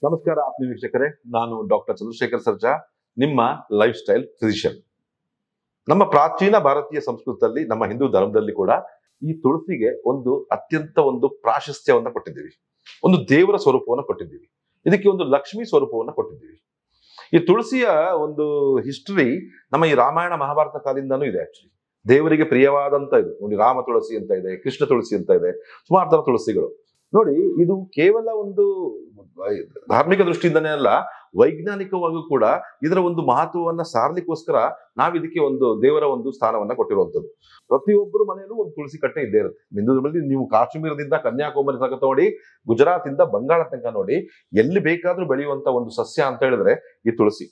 ನಮಸ್ಕಾರ ಆತ್ಮೀಯ ವೀಕ್ಷಕರೇ, ನಾನು ಡಾಕ್ಟರ್ ಚಂದ್ರಶೇಖರ್ ಸರ್ಜಾ, ನಿಮ್ಮ ಲೈಫ್ ಸ್ಟೈಲ್ ಫಿಸಿಷಿಯನ್. ನಮ್ಮ ಪ್ರಾಚೀನ ಭಾರತೀಯ ಸಂಸ್ಕೃತದಲ್ಲಿ, ನಮ್ಮ ಹಿಂದೂ ಧರ್ಮದಲ್ಲಿ ಕೂಡ ಈ ತುಳಸಿಗೆ ಅತ್ಯಂತ ಪ್ರಾಶಸ್ತ್ಯವನ್ನ ಕೊಟ್ಟಿದ್ದೀವಿ. ಒಂದು ದೇವರ ಸ್ವರೂಪವನ್ನು ಕೊಟ್ಟಿದ್ದೀವಿ. ಇದಕ್ಕೆ ಒಂದು ಲಕ್ಷ್ಮೀ ಸ್ವರೂಪವನ್ನು ಕೊಟ್ಟಿದ್ದೀವಿ. ಈ ತುಳಸಿಯ ಒಂದು ಹಿಸ್ಟರಿ ನಮ್ಮ ಈ ರಾಮಾಯಣ ಮಹಾಭಾರತ ಕಾಲದಿಂದನೂ ಇದೆ. ಆಕ್ಚುಲಿ ದೇವರಿಗೆ ಪ್ರಿಯವಾದಂತ ಇದು ನೋಡಿ, ರಾಮ ತುಳಸಿ ಅಂತ ಇದೆ, ಕೃಷ್ಣ ತುಳಸಿ ಅಂತ ಇದೆ, ಸುಮಾರು ತರ ತುಳಸಿಗಳು. ನೋಡಿ, ಇದು ಕೇವಲ ಒಂದು ಧಾರ್ಮಿಕ ದೃಷ್ಟಿಯಿಂದನೇ ಅಲ್ಲ, ವೈಜ್ಞಾನಿಕವಾಗಿಯೂ ಕೂಡ ಇದರ ಒಂದು ಮಹತ್ವವನ್ನ ಸಾರ್ಲಿಕ್ಕೋಸ್ಕರ ನಾವು ಇದಕ್ಕೆ ಒಂದು ದೇವರ ಒಂದು ಸ್ಥಾನವನ್ನ ಕೊಟ್ಟಿರುವಂತದ್ದು. ಪ್ರತಿಯೊಬ್ಬರು ಮನೆಯಲ್ಲೂ ಒಂದು ತುಳಸಿ ಕಟ್ಟೆ ಇದ್ದೇ ಇರುತ್ತೆ. ಹಿಂದೂದಲ್ಲಿ ನೀವು ಕಾಶ್ಮೀರದಿಂದ ಕನ್ಯಾಕುಮಾರಿ ತನಕ ನೋಡಿ, ಗುಜರಾತ್ ಇಂದ ಬಂಗಾಳ ತನಕ ನೋಡಿ, ಎಲ್ಲಿ ಬೇಕಾದ್ರೂ ಬೆಳೆಯುವಂತ ಒಂದು ಸಸ್ಯ ಅಂತ ಹೇಳಿದ್ರೆ ಈ ತುಳಸಿ.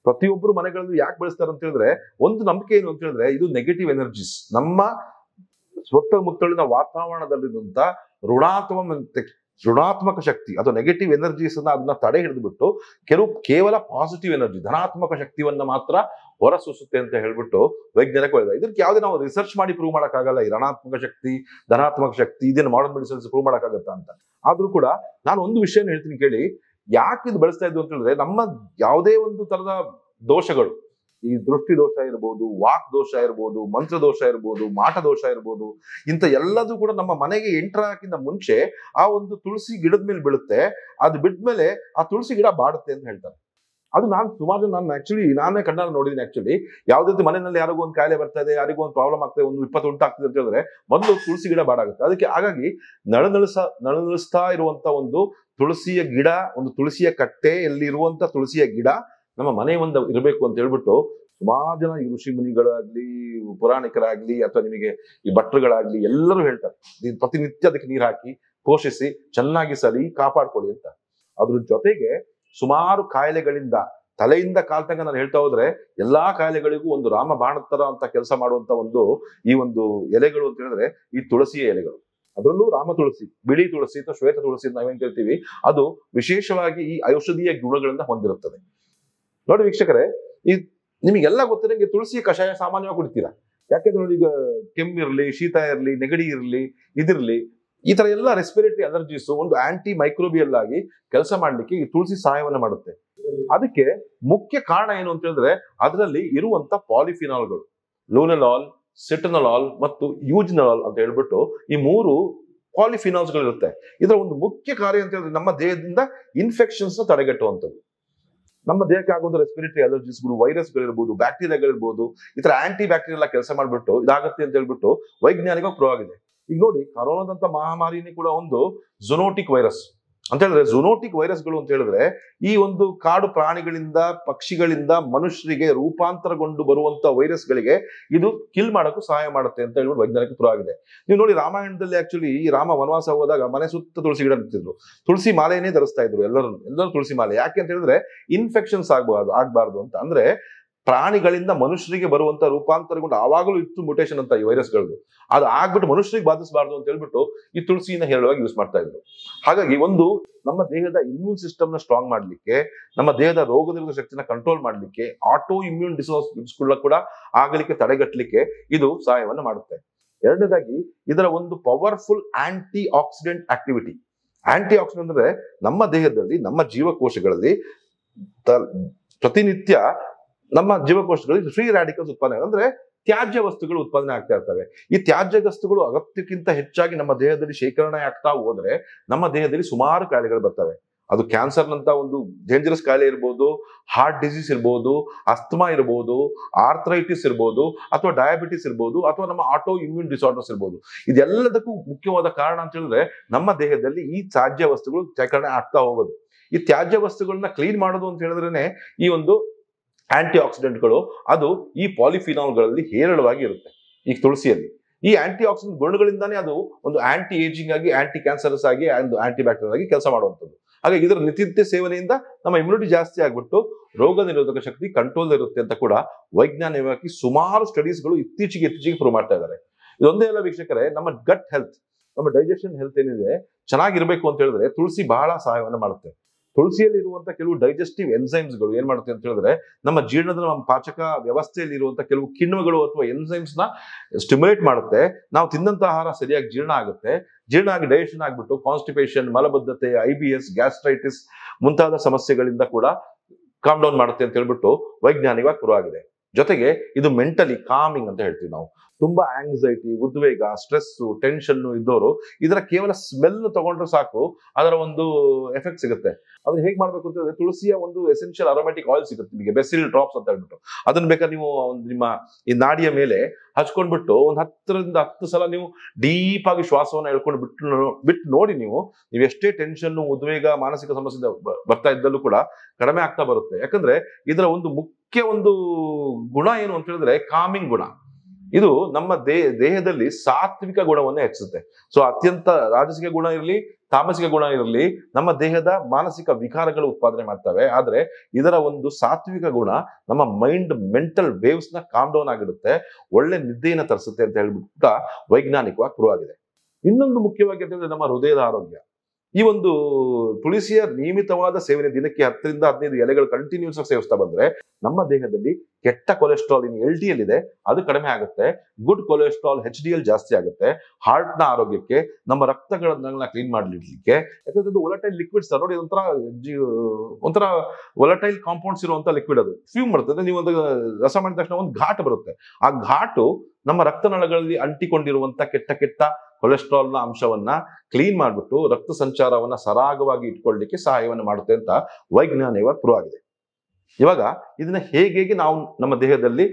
ಪ್ರತಿಯೊಬ್ಬರು ಮನೆಗಳಲ್ಲೂ ಯಾಕೆ ಬೆಳೆಸ್ತಾರೆ ಅಂತ ಹೇಳಿದ್ರೆ, ಒಂದು ನಂಬಿಕೆ ಏನು ಅಂತ ಹೇಳಿದ್ರೆ, ಇದು ನೆಗೆಟಿವ್ ಎನರ್ಜೀಸ್, ನಮ್ಮ ಸುತ್ತಮುತ್ತಲಿನ ವಾತಾವರಣದಲ್ಲಿರುವಂತ ಋಣಾತ್ಮಕ ಶಕ್ತಿ ಅಥವಾ ನೆಗೆಟಿವ್ ಎನರ್ಜೀಸ್ ಅದನ್ನ ತಡೆ ಹಿಡಿದ್ಬಿಟ್ಟು ಕೇವಲ ಪಾಸಿಟಿವ್ ಎನರ್ಜಿ, ಧನಾತ್ಮಕ ಶಕ್ತಿಯನ್ನ ಮಾತ್ರ ಹೊರಸೂಸುತ್ತೆ ಅಂತ ಹೇಳ್ಬಿಟ್ಟು ವೈಜ್ಞಾನಿಕ ಇದಕ್ಕೆ ಯಾವುದೇ ನಾವು ರಿಸರ್ಚ್ ಮಾಡಿ ಪ್ರೂವ್ ಮಾಡಕ್ಕಾಗಲ್ಲ. ಈ ಋಣಾತ್ಮಕ ಶಕ್ತಿ, ಧನಾತ್ಮಕ ಶಕ್ತಿ ಇದನ್ನ ಮಾಡರ್ನ್ ಮೆಡಿಸಿನ್ಸ್ ಪ್ರೂವ್ ಮಾಡಕ್ಕಾಗತ್ತಾ ಅಂತ. ಆದ್ರೂ ಕೂಡ ನಾನು ಒಂದು ವಿಷಯ ಹೇಳ್ತೀನಿ ಕೇಳಿ. ಯಾಕೆ ಇದು ಬೆಳೆಸ್ತಾ ಇದ್ದು ಅಂತ ಹೇಳಿದ್ರೆ, ನಮ್ಮ ಯಾವುದೇ ಒಂದು ತರದ ದೋಷಗಳು, ಈ ದೃಷ್ಟಿ ದೋಷ ಇರ್ಬೋದು, ವಾಕ್ ದೋಷ ಇರ್ಬೋದು, ಮಂತ್ರ ದೋಷ ಇರ್ಬೋದು, ಮಾಟ ದೋಷ ಇರ್ಬೋದು, ಇಂಥ ಎಲ್ಲದೂ ಕೂಡ ನಮ್ಮ ಮನೆಗೆ ಎಂಟರ್ ಹಾಕಿಂದ ಮುಂಚೆ ಆ ಒಂದು ತುಳಸಿ ಗಿಡದ ಮೇಲೆ ಬೀಳುತ್ತೆ. ಅದು ಬಿದ್ಮೇಲೆ ಆ ತುಳಸಿ ಗಿಡ ಬಾಡುತ್ತೆ ಅಂತ ಹೇಳ್ತಾರೆ. ಅದು ನಾನು ಸುಮಾರು ನಾನೇ ಕಣ್ಣಲ್ಲಿ ನೋಡಿದ್ದೀನಿ. ಆಕ್ಚುಲಿ ಯಾವುದೇ ಮನೆಯಲ್ಲಿ ಯಾರಿಗೂ ಒಂದು ಕಾಯಿಲೆ ಬರ್ತಾ ಇದೆ, ಯಾರಿಗೂ ಒಂದು ಪ್ರಾಬ್ಲಮ್ ಆಗ್ತದೆ, ಒಂದು ವಿಪತ್ತು ಉಂಟಾಗ್ತದೆ ಅಂತ ಹೇಳಿದ್ರೆ ಮೊದಲು ತುಳಸಿ ಗಿಡ ಬಾಡಾಗುತ್ತೆ. ಅದಕ್ಕೆ ಹಾಗಾಗಿ ನಳನಳಿಸ್ತಾ ಇರುವಂತ ಒಂದು ತುಳಸಿಯ ಗಿಡ, ಒಂದು ತುಳಸಿಯ ಕಟ್ಟೆ, ಎಲ್ಲಿರುವಂತ ತುಳಸಿಯ ಗಿಡ ನಮ್ಮ ಮನೆ ಒಂದು ಇರಬೇಕು ಅಂತ ಹೇಳ್ಬಿಟ್ಟು ಸುಮಾರು ಜನ ಈ ಋಷಿ ಮುನಿಗಳಾಗ್ಲಿ, ಪುರಾಣಿಕರಾಗ್ಲಿ, ಅಥವಾ ನಿಮಗೆ ಈ ಭಟ್ರುಗಳಾಗ್ಲಿ ಎಲ್ಲರೂ ಹೇಳ್ತಾರೆ, ಪ್ರತಿನಿತ್ಯ ಅದಕ್ಕೆ ನೀರು ಹಾಕಿ ಪೋಷಿಸಿ ಚೆನ್ನಾಗಿ ಸಲಿ ಕಾಪಾಡ್ಕೊಳ್ಳಿ ಅಂತ. ಅದ್ರ ಜೊತೆಗೆ ಸುಮಾರು ಕಾಯಿಲೆಗಳಿಂದ ತಲೆಯಿಂದ ಕಾಲ್ತಂಗ ನಾನು ಹೇಳ್ತಾ ಹೋದ್ರೆ ಎಲ್ಲಾ ಕಾಯಿಲೆಗಳಿಗೂ ಒಂದು ರಾಮ ಬಾಣತ್ತರ ಅಂತ ಕೆಲಸ ಮಾಡುವಂತ ಈ ಒಂದು ಎಲೆಗಳು ಅಂತ ಹೇಳಿದ್ರೆ ಈ ತುಳಸಿಯ ಎಲೆಗಳು. ಅದರಲ್ಲೂ ರಾಮ ತುಳಸಿ, ಬಿಳಿ ತುಳಸಿ ಅಥವಾ ಶ್ವೇತ ತುಳಸಿ ಅಂತ ನಾವೇನ್ ಕೇಳ್ತೀವಿ, ಅದು ವಿಶೇಷವಾಗಿ ಈ ಔಷಧೀಯ ಗುಣಗಳಿಂದ ಹೊಂದಿರುತ್ತದೆ. ನೋಡಿ ವೀಕ್ಷಕರೇ, ಈ ನಿಮಗೆಲ್ಲ ಗೊತ್ತಿರಂಗೆ ತುಳಸಿಯ ಕಷಾಯ ಸಾಮಾನ್ಯವಾಗಿ ಕುಡಿತೀರಾ. ಯಾಕೆಂದ್ರೆ ನೋಡಿ, ಈಗ ಕೆಮ್ಮಿರ್ಲಿ, ಶೀತ ಇರಲಿ, ನೆಗಡಿ ಇರಲಿ, ಇದಿರ್ಲಿ, ಈ ತರ ಎಲ್ಲ ರೆಸ್ಪಿರೇಟರಿ ಅಲರ್ಜೀಸ್ ಒಂದು ಆಂಟಿ ಮೈಕ್ರೋಬಿಯಲ್ ಆಗಿ ಕೆಲಸ ಮಾಡ್ಲಿಕ್ಕೆ ಈ ತುಳಸಿ ಸಹಾಯವನ್ನ ಮಾಡುತ್ತೆ. ಅದಕ್ಕೆ ಮುಖ್ಯ ಕಾರಣ ಏನು ಅಂತ ಹೇಳಿದ್ರೆ, ಅದರಲ್ಲಿ ಇರುವಂತ ಪಾಲಿಫಿನಾಲ್ಗಳು, ಲೂನಲಾಲ್, ಸಿಟನಲಾಲ್ ಮತ್ತು ಯೂಜ್ನಲಾಲ್ ಅಂತ ಹೇಳ್ಬಿಟ್ಟು ಈ 3 ಪಾಲಿಫಿನಾಲ್ಸ್ ಗಳು ಇರುತ್ತೆ. ಇದರ ಒಂದು ಮುಖ್ಯ ಕಾರ್ಯ ಅಂತ ಹೇಳಿದ್ರೆ ನಮ್ಮ ದೇಹದಿಂದ ಇನ್ಫೆಕ್ಷನ್ಸ್ ನ ತಡೆಗಟ್ಟುವಂಥದ್ದು. ನಮ್ಮ ದೇಹಕ್ಕೆ ಆಗುವಂತ ರೆಸ್ಪಿರೇಟರಿ ಅಲರ್ಜೀಸ್ಗಳು, ವೈರಸ್ಗಳಿರ್ಬೋದು, ಬ್ಯಾಕ್ಟೀರಿಯಾಗಳಿರ್ಬೋದು, ಈ ತರ ಆಂಟಿ ಬ್ಯಾಕ್ಟೀರಿಯಲ್ ಕೆಲಸ ಮಾಡ್ಬಿಟ್ಟು ಇದಾಗತ್ತೆ ಅಂತ ಹೇಳ್ಬಿಟ್ಟು ವೈಜ್ಞಾನಿಕವಾಗಿ ಪ್ರೂವ್ ಆಗಿದೆ. ಈಗ ನೋಡಿ, ಕರೋನಾದಂತ ಮಹಾಮಾರಿನೇ ಕೂಡ ಒಂದು ಝೂನೋಟಿಕ್ ವೈರಸ್ ಅಂತ ಹೇಳಿದ್ರೆ, ಝೂನೋಟಿಕ್ ವೈರಸ್ಗಳು ಅಂತ ಹೇಳಿದ್ರೆ ಈ ಒಂದು ಕಾಡು ಪ್ರಾಣಿಗಳಿಂದ, ಪಕ್ಷಿಗಳಿಂದ ಮನುಷ್ಯರಿಗೆ ರೂಪಾಂತರಗೊಂಡು ಬರುವಂತ ವೈರಸ್ಗಳಿಗೆ ಇದು ಕಿಲ್ ಮಾಡೋಕ್ಕೂ ಸಹಾಯ ಮಾಡುತ್ತೆ ಅಂತ ಹೇಳ್ಬಿಟ್ಟು ವೈಜ್ಞಾನಿಕ ಪ್ರೂವ್ ಆಗಿದೆ. ನೀವು ನೋಡಿ, ರಾಮಾಯಣದಲ್ಲಿ ಆಕ್ಚುಲಿ ಈ ರಾಮ ವನವಾಸ ಹೋದಾಗ ಮನೆ ಸುತ್ತ ತುಳಸಿ ಗಿಡ ನಿಂತಿದ್ರು, ತುಳಸಿ ಮಾಲೆಯನ್ನೇ ಧರಿಸ್ತಾ ಇದ್ರು ಎಲ್ಲರೂ ತುಳಸಿ ಮಾಲೆ. ಯಾಕೆ ಅಂತ ಹೇಳಿದ್ರೆ ಇನ್ಫೆಕ್ಷನ್ಸ್ ಆಗ್ಬಾರ್ದು ಅಂತ. ಅಂದ್ರೆ ಪ್ರಾಣಿಗಳಿಂದ ಮನುಷ್ಯರಿಗೆ ಬರುವಂತ ರೂಪಾಂತರಗೊಂಡು ಆವಾಗಲೂ ಇತ್ತು ಮುಟೇಷನ್ ಅಂತ ಈ ವೈರಸ್ಗಳದ್ದು, ಅದು ಆಗ್ಬಿಟ್ಟು ಮನುಷ್ಯರಿಗೆ ಬಾಧಿಸಬಾರ್ದು ಅಂತ ಹೇಳ್ಬಿಟ್ಟು ಈ ತುಳಸಿನ ಹೇರಳವಾಗಿ ಯೂಸ್ ಮಾಡ್ತಾ ಇದ್ರು. ಹಾಗಾಗಿ ನಮ್ಮ ದೇಹದ ಇಮ್ಯೂನ್ ಸಿಸ್ಟಮ್ ನ ಸ್ಟ್ರಾಂಗ್ ಮಾಡ್ಲಿಕ್ಕೆ, ನಮ್ಮ ದೇಹದ ರೋಗ ನಿರೋಧಕ ಶಕ್ತಿನ ಕಂಟ್ರೋಲ್ ಮಾಡ್ಲಿಕ್ಕೆ, ಆಟೋ ಇಮ್ಯೂನ್ ಡಿಸಾರ್ಡರ್ಸ್ ಕೂಡ ಆಗಲಿಕ್ಕೆ ತಡೆಗಟ್ಟಲಿಕ್ಕೆ ಇದು ಸಹಾಯವನ್ನ ಮಾಡುತ್ತೆ. ಎರಡನೇದಾಗಿ ಇದರ ಒಂದು powerful anti oxidant activity. Anti oxidant ಅಂದ್ರೆ ನಮ್ಮ ದೇಹದಲ್ಲಿ, ನಮ್ಮ ಜೀವಕೋಶಗಳಲ್ಲಿ ಪ್ರತಿನಿತ್ಯ ನಮ್ಮ ಜೀವಕೋಶಗಳಲ್ಲಿ ಫ್ರೀ ರಾಡಿಕಲ್ಸ್ ಉತ್ಪಾದನೆ, ಅಂದ್ರೆ ತ್ಯಾಜ್ಯ ವಸ್ತುಗಳು ಉತ್ಪಾದನೆ ಆಗ್ತಾ ಇರ್ತವೆ. ಈ ತ್ಯಾಜ್ಯ ವಸ್ತುಗಳು ಅಗತ್ಯಕ್ಕಿಂತ ಹೆಚ್ಚಾಗಿ ನಮ್ಮ ದೇಹದಲ್ಲಿ ಶೇಖರಣೆ ಆಗ್ತಾ ಹೋದ್ರೆ ನಮ್ಮ ದೇಹದಲ್ಲಿ ಸುಮಾರು ಕಾಯಿಲೆಗಳು ಬರ್ತವೆ. ಅದು ಕ್ಯಾನ್ಸರ್ ನಂತ ಒಂದು ಡೇಂಜರಸ್ ಕಾಯಿಲೆ ಇರ್ಬೋದು, ಹಾರ್ಟ್ ಡಿಸೀಸ್ ಇರ್ಬೋದು, ಅಸ್ತಮಾ ಇರ್ಬೋದು, ಆರ್ಥರೈಟಿಸ್ ಇರ್ಬೋದು, ಅಥವಾ ಡಯಾಬಿಟಿಸ್ ಇರ್ಬೋದು, ಅಥವಾ ನಮ್ಮ ಆಟೋ ಇಮ್ಯೂನ್ ಡಿಸಾರ್ಡರ್ಸ್ ಇರ್ಬೋದು. ಇದೆಲ್ಲದಕ್ಕೂ ಮುಖ್ಯವಾದ ಕಾರಣ ಅಂತ ಹೇಳಿದ್ರೆ ನಮ್ಮ ದೇಹದಲ್ಲಿ ಈ ತ್ಯಾಜ್ಯ ವಸ್ತುಗಳು ಶೇಖರಣೆ ಆಗ್ತಾ ಹೋಗೋದು. ಈ ತ್ಯಾಜ್ಯ ವಸ್ತುಗಳನ್ನ ಕ್ಲೀನ್ ಮಾಡೋದು ಅಂತ ಹೇಳಿದ್ರೇನೆ ಈ ಒಂದು ಆಂಟಿ ಆಕ್ಸಿಡೆಂಟ್ಗಳು. ಅದು ಈ ಪಾಲಿಫಿನಾಲ್ಗಳಲ್ಲಿ ಹೇರಳವಾಗಿ ಇರುತ್ತೆ ಈ ತುಳಸಿಯಲ್ಲಿ. ಈ ಆಂಟಿ ಆಕ್ಸಿಡೆಂಟ್ ಗುಣಗಳಿಂದಾನೇ ಅದು ಒಂದು ಆಂಟಿ ಏಜಿಂಗ್ ಆಗಿ, ಆಂಟಿ ಕ್ಯಾನ್ಸರಸ್ ಆಗಿ, ಆಂಟಿ ಬ್ಯಾಕ್ಟೀರಿಯಲ್ ಆಗಿ ಕೆಲಸ ಮಾಡುವಂಥದ್ದು. ಹಾಗೆ ಇದರ ನಿತ್ಯ ಸೇವನೆಯಿಂದ ನಮ್ಮ ಇಮ್ಯುನಿಟಿ ಜಾಸ್ತಿ ಆಗ್ಬಿಟ್ಟು ರೋಗ ನಿರೋಧಕ ಶಕ್ತಿ ಕಂಟ್ರೋಲ್ ಇರುತ್ತೆ ಅಂತ ಕೂಡ ವೈಜ್ಞಾನಿಕವಾಗಿ ಸುಮಾರು ಸ್ಟಡೀಸ್ಗಳು ಇತ್ತೀಚೆಗೆ ಪ್ರೂವ್ ಮಾಡ್ತಾ ಇದ್ದಾರೆ. ಇದೊಂದೇ ಅಲ್ಲ ವೀಕ್ಷಕರೇ, ನಮ್ಮ ಗಟ್ ಹೆಲ್ತ್, ನಮ್ಮ ಡೈಜೆಷನ್ ಹೆಲ್ತ್ ಏನಿದೆ ಚೆನ್ನಾಗಿರ್ಬೇಕು ಅಂತ ಹೇಳಿದ್ರೆ ತುಳಸಿ ಬಹಳ ಸಹಾಯವನ್ನ ಮಾಡುತ್ತೆ. ತುಳಸಿಯಲ್ಲಿ ಇರುವಂತಹ ಕೆಲವು ಡೈಜೆಸ್ಟಿವ್ ಎನ್ಸೈಮ್ಸ್ಗಳು ಏನ್ ಮಾಡುತ್ತೆ ಅಂತ ಹೇಳಿದ್ರೆ ನಮ್ಮ ಜೀರ್ಣದ, ನಮ್ಮ ಪಾಚಕ ವ್ಯವಸ್ಥೆಯಲ್ಲಿ ಇರುವಂತಹ ಕೆಲವು ಕಿಣ್ವಗಳು ಅಥವಾ ಎನ್ಸೈಮ್ಸ್ ನ ಸ್ಟಿಮ್ಯುಲೇಟ್ ಮಾಡುತ್ತೆ. ನಾವು ತಿಂದಂತ ಆಹಾರ ಸರಿಯಾಗಿ ಜೀರ್ಣ ಆಗುತ್ತೆ. ಜೀರ್ಣ ಆಗಿ ಡೈಜೆಷನ್ ಆಗ್ಬಿಟ್ಟು ಕಾನ್ಸ್ಟಿಪೇಷನ್, ಮಲಬದ್ಧತೆ, IBS, ಗ್ಯಾಸ್ಟ್ರೈಟಿಸ್ ಮುಂತಾದ ಸಮಸ್ಯೆಗಳಿಂದ ಕೂಡ ಕಾಮ್ ಡೌನ್ ಮಾಡುತ್ತೆ ಅಂತ ಹೇಳ್ಬಿಟ್ಟು ವೈಜ್ಞಾನಿಕವಾಗಿ ಪ್ರೂವ್ ಆಗಿದೆ. ಜೊತೆಗೆ ಇದು ಮೆಂಟಲಿ ಕಾಮಿಂಗ್ ಅಂತ ಹೇಳ್ತೀವಿ ನಾವು. ತುಂಬಾ ಆಂಗ್ಸೈಟಿ, ಉದ್ವೇಗ, ಸ್ಟ್ರೆಸ್, ಟೆನ್ಷನ್ ಇದ್ದವರು ಇದರ ಕೇವಲ ಸ್ಮೆಲ್ ತಗೊಂಡ್ರೆ ಸಾಕು ಅದರ ಒಂದು ಎಫೆಕ್ಟ್ ಸಿಗುತ್ತೆ. ಅದನ್ನ ಹೇಗೆ ಮಾಡ್ಬೇಕು ಅಂತ ಹೇಳಿದ್ರೆ, ತುಳಸಿಯ ಒಂದು ಎಸೆನ್ಷಿಯಲ್ ಅರೋಮ್ಯಾಟಿಕ್ ಆಯಿಲ್ ಸಿಗುತ್ತೆ ನಿಮಗೆ, ಬೆಸಿಲ್ ಡ್ರಾಪ್ಸ್ ಅಂತ ಹೇಳ್ಬಿಟ್ಟು. ಅದನ್ನ ಬೇಕಾದ್ರೆ ನೀವು ನಿಮ್ಮ ಈ ನಾಡಿಯ ಮೇಲೆ ಹಚ್ಕೊಂಡ್ಬಿಟ್ಟು ಒಂದು 10 ಸಲ ನೀವು ಡೀಪ್ ಆಗಿ ಶ್ವಾಸವನ್ನ ಎಳ್ಕೊಂಡು ಬಿಟ್ಟು ನೋಡಿ. ನೀವು ಎಷ್ಟೇ ಟೆನ್ಷನ್, ಉದ್ವೇಗ, ಮಾನಸಿಕ ಸಮಸ್ಯೆ ಬರ್ತಾ ಇದ್ದಲ್ಲೂ ಕೂಡ ಕಡಿಮೆ ಆಗ್ತಾ ಬರುತ್ತೆ. ಯಾಕಂದ್ರೆ ಇದರ ಒಂದು ಮುಖ್ಯ ಒಂದು ಗುಣ ಏನು ಅಂತ ಹೇಳಿದ್ರೆ ಕಾಮಿಂಗ್ ಗುಣ. ಇದು ನಮ್ಮ ದೇಹದಲ್ಲಿ ಸಾತ್ವಿಕ ಗುಣವನ್ನು ಹೆಚ್ಚಿಸುತ್ತೆ. ಸೊ ಅತ್ಯಂತ ರಾಜಸಿಕ ಗುಣ ಇರಲಿ, ತಾಮಸಿಕ ಗುಣ ಇರಲಿ, ನಮ್ಮ ದೇಹದ ಮಾನಸಿಕ ವಿಕಾರಗಳು ಉತ್ಪಾದನೆ ಮಾಡ್ತವೆ. ಆದ್ರೆ ಇದರ ಒಂದು ಸಾತ್ವಿಕ ಗುಣ ನಮ್ಮ ಮೆಂಟಲ್ ವೇವ್ಸ್ ನ ಕಾಮ್ ಡೌನ್ ಆಗಿರುತ್ತೆ, ಒಳ್ಳೆ ನಿದ್ದೆಯನ್ನು ತರಿಸುತ್ತೆ ಅಂತ ಹೇಳ್ಬಿಟ್ಟು ವೈಜ್ಞಾನಿಕವಾಗಿ ಪ್ರೂವ್ ಆಗಿದೆ. ಇನ್ನೊಂದು ಮುಖ್ಯವಾಗಿ ಅಂತಂದ್ರೆ ನಮ್ಮ ಹೃದಯದ ಆರೋಗ್ಯ. ಈ ಒಂದು ತುಳಸಿಯ ನಿಯಮಿತವಾದ ಸೇವನೆ, ದಿನಕ್ಕೆ 10 ರಿಂದ 15 ಎಲೆಗಳು ಕಂಟಿನ್ಯೂಸ್ ಆಗಿ ಸೇವಿಸ್ತಾ ಬಂದ್ರೆ ನಮ್ಮ ದೇಹದಲ್ಲಿ ಕೆಟ್ಟ ಕೊಲೆಸ್ಟ್ರಾಲ್ ಏನು LDL ಇದೆ ಅದು ಕಡಿಮೆ ಆಗುತ್ತೆ, ಗುಡ್ ಕೊಲೆಸ್ಟ್ರಾಲ್ HDL ಜಾಸ್ತಿ ಆಗುತ್ತೆ. ಹಾರ್ಟ್ ನ ಆರೋಗ್ಯಕ್ಕೆ, ನಮ್ಮ ರಕ್ತಗಳನ್ನ ಕ್ಲೀನ್ ಮಾಡ್ಲಿಕ್ಕೆ, ಯಾಕಂದ್ರೆ ವೊಲಟೈಲ್ ಲಿಕ್ವಿಡ್ಸ್ ನೋಡಿ, ಒಂಥರ ವೊಲಟೈಲ್ ಕಾಂಪೌಂಡ್ಸ್ ಇರುವಂತ ಲಿಕ್ವಿಡ್. ಅದು ಫ್ಯೂಮ್ ಬರ್ತದೆ, ನೀವು ಒಂದು ರಸ ಮಾಡಿದ ತಕ್ಷಣ ಒಂದು ಘಾಟ್ ಬರುತ್ತೆ. ಆ ಘಾಟು ನಮ್ಮ ರಕ್ತನಾಳಗಳಲ್ಲಿ ಅಂಟಿಕೊಂಡಿರುವಂತ ಕೆಟ್ಟ ಕೊಲೆಸ್ಟ್ರಾಲ್ ನ ಅಂಶವನ್ನ ಕ್ಲೀನ್ ಮಾಡ್ಬಿಟ್ಟು ರಕ್ತ ಸಂಚಾರವನ್ನ ಸರಾಗವಾಗಿ ಇಟ್ಕೊಳ್ಳಿಕ್ಕೆ ಸಹಾಯವನ್ನು ಮಾಡುತ್ತೆ ಅಂತ ವೈಜ್ಞಾನಿಕವಾಗಿ ಪ್ರೂವ್ ಆಗಿದೆ. ಇವಾಗ ಇದನ್ನ ಹೇಗೆ ನಾವು ನಮ್ಮ ದೇಹದಲ್ಲಿ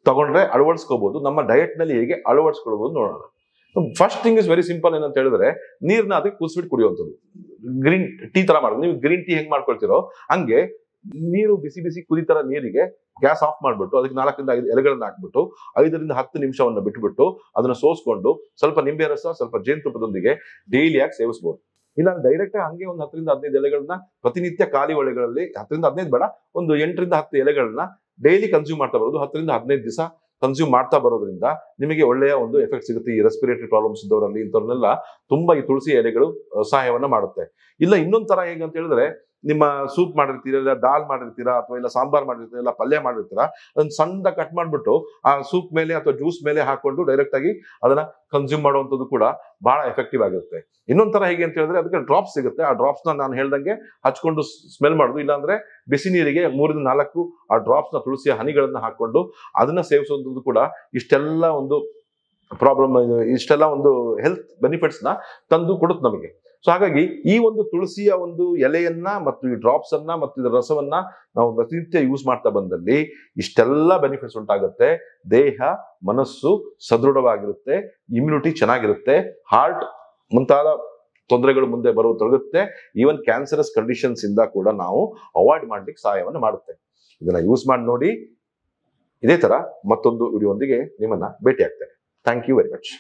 ತಗೊಂಡ್ರೆ ಅಳವಡಿಸ್ಕೋಬಹುದು, ನಮ್ಮ ಡಯಟ್ ನಲ್ಲಿ ಹೇಗೆ ಅಳವಡಿಸ್ಕೊಳ್ಬಹುದು ನೋಡೋಣ. First thing is very simple. ಏನಂತ ಹೇಳಿದ್ರೆ, ನೀರ್ನ ಅದಕ್ಕೆ ಕುದಿಸ್ಬಿಟ್ಟು ಕುಡಿಯುವಂಥದ್ದು. ಗ್ರೀನ್ ಟೀ ತರ ಮಾಡೋದು. ನೀವು ಗ್ರೀನ್ ಟೀ ಹೆಂಗ್ ಮಾಡ್ಕೊಳ್ತಿರೋ ಹಂಗೆ ನೀರು ಬಿಸಿ ಕುದಿತರ ನೀರಿಗೆ ಗ್ಯಾಸ್ ಆಫ್ ಮಾಡ್ಬಿಟ್ಟು ಅದಕ್ಕೆ 4 ರಿಂದ 5 ಎಲೆಗಳನ್ನ ಹಾಕ್ಬಿಟ್ಟು 5 ರಿಂದ 10 ನಿಮಿಷವನ್ನ ಬಿಟ್ಬಿಟ್ಟು ಅದನ್ನ ಸೋಸ್ಕೊಂಡು ಸ್ವಲ್ಪ ನಿಂಬೆ ರಸ, ಸ್ವಲ್ಪ ಜೇನುತುಪ್ಪದೊಂದಿಗೆ ಡೈಲಿಯಾಗಿ ಸೇವಿಸಬಹುದು. ಇಲ್ಲ ಡೈರೆಕ್ಟ್ ಹಂಗೆ ಒಂದು 10 ರಿಂದ 15 ಎಲೆಗಳನ್ನ ಪ್ರತಿನಿತ್ಯ ಖಾಲಿ ಒಳಗಳಲ್ಲಿ 10 ರಿಂದ 15 ಬೇಡ, ಒಂದು 8 ರಿಂದ 10 ಎಲೆಗಳನ್ನ ಡೈಲಿ ಕನ್ಸ್ಯೂಮ್ ಮಾಡ್ತಾ ಬರೋದು. 10 ರಿಂದ 15 ದಿವಸ ಕನ್ಸ್ಯೂಮ್ ಮಾಡ್ತಾ ಬರೋದ್ರಿಂದ ನಿಮಗೆ ಒಳ್ಳೆಯ ಒಂದು ಎಫೆಕ್ಟ್ ಸಿಗುತ್ತೆ. ಈ ರೆಸ್ಪಿರೇಟರಿ ಪ್ರಾಬ್ಲಮ್ಸ್ ಇದ್ದವರಲ್ಲಿ ಇಂಥವ್ರನ್ನೆಲ್ಲ ತುಂಬಾ ಈ ತುಳಸಿ ಎಲೆಗಳು ಸಹಾಯವನ್ನ ಮಾಡುತ್ತೆ. ಇಲ್ಲ ಇನ್ನೊಂದ್ ತರ ಹೇಗೆ ಅಂತ ಹೇಳಿದ್ರೆ, ನಿಮ್ಮ ಸೂಪ್ ಮಾಡಿರ್ತೀರಾ, ಇಲ್ಲ ದಾಲ್ ಮಾಡಿರ್ತೀರಾ, ಅಥವಾ ಇಲ್ಲ ಸಾಂಬಾರ್ ಮಾಡಿರ್ತೀರಾ, ಇಲ್ಲ ಪಲ್ಯ ಮಾಡಿರ್ತೀರಾ, ಅದನ್ನ ಸಣ್ಣ ಕಟ್ ಮಾಡ್ಬಿಟ್ಟು ಆ ಸೂಪ್ ಮೇಲೆ ಅಥವಾ ಜ್ಯೂಸ್ ಮೇಲೆ ಹಾಕೊಂಡು ಡೈರೆಕ್ಟ್ ಆಗಿ ಅದನ್ನ ಕನ್ಸ್ಯೂಮ್ ಮಾಡುವಂಥದ್ದು ಕೂಡ ಬಹಳ ಎಫೆಕ್ಟಿವ್ ಆಗಿರುತ್ತೆ. ಇನ್ನೊಂದ್ ತರ ಹೇಗೆ ಅಂತ ಹೇಳಿದ್ರೆ, ಅದಕ್ಕೆ ಡ್ರಾಪ್ಸ್ ಸಿಗುತ್ತೆ. ಆ ಡ್ರಾಪ್ಸ್ ನಾನು ಹೇಳ್ದಂಗೆ ಹಚ್ಕೊಂಡು ಸ್ಮೆಲ್ ಮಾಡುದು, ಇಲ್ಲಾಂದ್ರೆ ಬಿಸಿ ನೀರಿಗೆ 3 ರಿಂದ 4 ಆ ಡ್ರಾಪ್ಸ್ ನ ತುಳಸಿಯ ಹನಿಗಳನ್ನ ಹಾಕೊಂಡು ಅದನ್ನ ಸೇವಿಸುವಂಥದ್ದು ಕೂಡ ಇಷ್ಟೆಲ್ಲ ಒಂದು ಇಷ್ಟೆಲ್ಲ ಒಂದು ಹೆಲ್ತ್ ಬೆನಿಫಿಟ್ಸ್ ನ ತಂದು ಕೊಡುತ್ತೆ ನಮಗೆ. ಸೊ ಹಾಗಾಗಿ ಈ ಒಂದು ತುಳಸಿಯ ಒಂದು ಎಲೆಯನ್ನ ಮತ್ತು ಈ ಡ್ರಾಪ್ಸ್ ಅನ್ನ ಮತ್ತು ಇದರ ರಸವನ್ನ ನಾವು ಪ್ರತಿನಿತ್ಯ ಯೂಸ್ ಮಾಡ್ತಾ ಬಂದಲ್ಲಿ ಇಷ್ಟೆಲ್ಲ ಬೆನಿಫಿಟ್ಸ್ ಉಂಟಾಗುತ್ತೆ. ದೇಹ, ಮನಸ್ಸು ಸದೃಢವಾಗಿರುತ್ತೆ, ಇಮ್ಯುನಿಟಿ ಚೆನ್ನಾಗಿರುತ್ತೆ, ಹಾರ್ಟ್ ಮುಂತಾದ ತೊಂದರೆಗಳು ಮುಂದೆ ಬರುವ ತೊಡಗುತ್ತೆ. ಈವನ್ ಕ್ಯಾನ್ಸರಸ್ ಕಂಡೀಷನ್ಸ್ ಇಂದ ಕೂಡ ನಾವು ಅವಾಯ್ಡ್ ಮಾಡ್ಲಿಕ್ಕೆ ಸಹಾಯವನ್ನು ಮಾಡುತ್ತೆ. ಇದನ್ನ ಯೂಸ್ ಮಾಡಿ ನೋಡಿ. ಇದೇ ತರ ಮತ್ತೊಂದು ವಿಡಿಯೋದೊಂದಿಗೆ ನಿಮ್ಮನ್ನ ಭೇಟಿ ಆಗ್ತೇನೆ. Thank you very much.